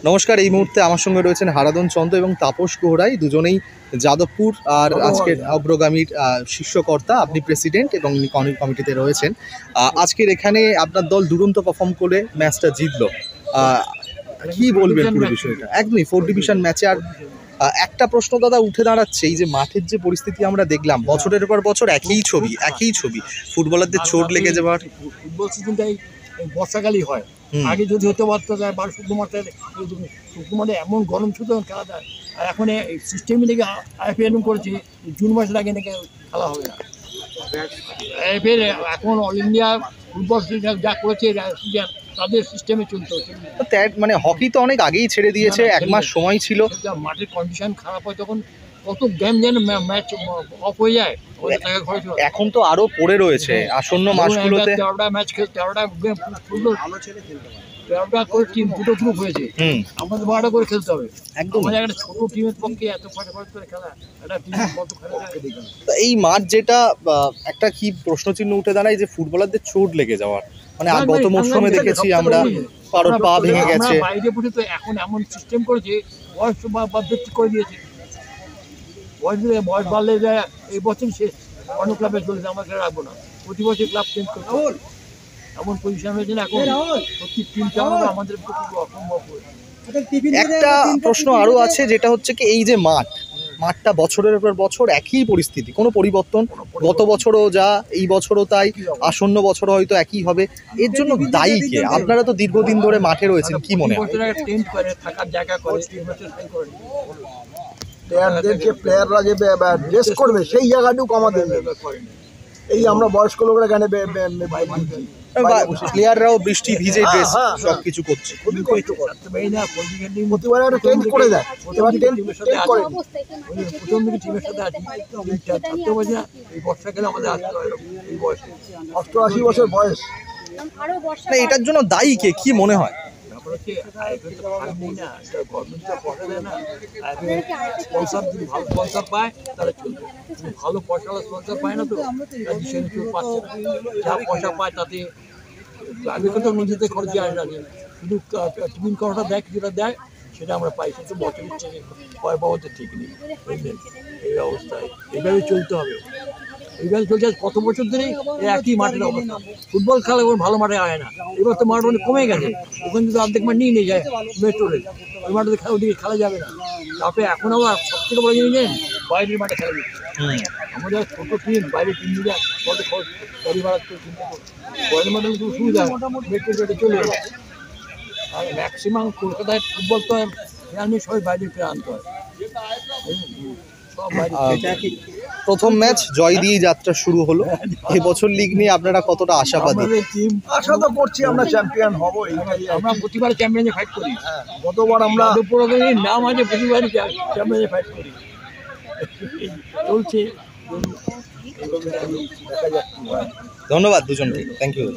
নমস্কার। এই মুহূর্তে আমার সঙ্গে রয়েছেন হারাধন চন্দ্র এবং তাপস গোহরাই, দুজনেই যাদবপুর আর আজকের অগ্রগামীর শীর্ষকর্তা। আপনি প্রেসিডেন্ট এবং কমিটিতে রয়েছেন। আজকের এখানে আপনার দল দুরন্ত পারফর্ম করে ম্যাচটা জিতলো, কি বলবেন পুরো বিষয়টা? একদমই 4 ডিভিশন ম্যাচে। আর একটা প্রশ্ন দাদা উঠে দাঁড়াচ্ছে, এই যে মাঠের যে পরিস্থিতি আমরা দেখলাম, বছরের পর বছর একই ছবি, ফুটবলারদের চোট লেগে যাওয়ার। ফুটবল সিজনটাই বর্ষাকালই হয়। আগে যদি হতে পারতো শুক্রবারে এমন গরম ছিল খেলা যায়। আর এখন সিস্টেমে নাকি আইপিএল করেছে জুন মাসের আগে নাকি খেলা হবে না। আইপিএল এখন অল ইন্ডিয়া ফুটবল যা করেছে তাদের সিস্টেমে চলতে হচ্ছে। মানে হকি তো অনেক আগেই ছেড়ে দিয়েছে, 1 মাস সময় ছিল। মাঠের কন্ডিশন খারাপ হয় তখন কত গেম যেন ম্যাচ অফ হয়ে যায়। এখন তো আরো পড়ে রয়েছে আসন্ন মাসগুলোতে। 13টা ম্যাচ খেলতে 13টা গেম ফুটবল 13টা করে টিম, দুটো গ্রুপ হয়েছে। আমাদের 12টা করে খেলতে হবে। একদম একটা ছোট টিমের পক্ষে এত ফটাফট করে খেলা, একটা টিম কত খেলা দেখুন। এই মাঠ যেটা একটা কি প্রশ্নচিহ্ন উঠে দাঁড়ায় যে ফুটবলারদের চোট লেগে যাওয়ার, মানে গত মৌসুমে দেখেছি আমরা কারোর পা ভেঙে গেছে। বাইরে বসে তো এখন এমন সিস্টেম করেছে, বয়স বা ব্যক্তি করে দিয়েছে। বয়স বাড়লে যায় এই বছর শেষ, অন্য ক্লাবে চলেছে, আমরা খেলা রাখবো না। প্রতি বছর ক্লাব চেঞ্জ করতে এমন পজিশন হয়েছে না এখন, সত্যি টিমটা আমাদের অসম্ভব হয়েছে। একটা প্রশ্ন আরো আছে, যেটা হচ্ছে কি এই যে মাঠটা বছরের পর বছর একই পরিস্থিতি, কোনো পরিবর্তন। গত বছরও যা, এই বছরও তাই, আসন্ন বছর হয়তো একই হবে। এর জন্য দায়ী কে? আপনারা তো দীর্ঘদিন ধরে মাঠে রয়েছেন, কি মনে হয়? থাকার জায়গা করে প্লেয়াররা যে ড্রেস করবে সেই জায়গাটুকু আমাদের এই আমরা বয়স্ক লোকরা কেন প্লেয়াররাও বৃষ্টি ভিজে ড্রেস সবকিছু করছে, খুবই কষ্ট করে। প্রতিবার একটা টেন্ট করে দেয়, এবার টেন্ট করে প্রথম দিকে টিমের সাথে আছি। এই বর্ষাকালে আমাদের আসতে হয় এই বয়সে, 88 বছর বয়স। এটার জন্য দায়ী কে, কি মনে হয়? স্পন্সর পায় তারা চলবে, ভালো পয়সা স্পন্সর পায় না, তো পাচ্ছে না। যা পয়সা পায় তাতে আগে তো নিজেতে খরচে আসে না, শুধু টিফিন করাটা দেয়, কিছুটা দেয়, সেটা আমরা পাই। কিন্তু বছরের চেয়ে পয় পাওয়া তো ঠিক নেই। এই অবস্থায় এইভাবে চলতে হবে। এইভাবে চলছে কত বছর ধরেই একই মাঠের অবস্থা। ফুটবল খেলা এখন ভালো মাঠে আয় না, এবার তো মাঠ অনেক কমে গেছে। ওখানে যদি অর্ধেক মাঠ নিয়ে যায় মেট্রো রেল, ওই মাঠে ওদিকে খেলা যাবে না। তারপরে এখন আবার সব থেকে বড় জিনিস নেই, বাইরের মাঠে খেলা যাচ্ছে। আমাদের ছোটো টিম বাইরের টিম নিয়ে কত গাড়ি ভাড়া করে চিন্তা করো, বাইরের মাঠে একটু সুবিধা, মেট্রো রেলে চলে যাবে। আর ম্যাক্সিমাম কলকাতায় ফুটবল তো জানি সবাই বাইরে ফিরে আনতে হয়। প্রথম ম্যাচ জয় দিয়ে যাত্রা শুরু হলো। এবছর লিগ নিয়ে আপনারা কতটা আশাবাদী? আশা তো করছি আমরা চ্যাম্পিয়ন হব। আমরা প্রতিবার চ্যাম্পিয়নে ফাইট করি। গতবার আমরা নাম আছে, প্রতিবারই চ্যাম্পিয়নে ফাইট করি। চলছে। ধন্যবাদ দুজনকে, থ্যাংক ইউ।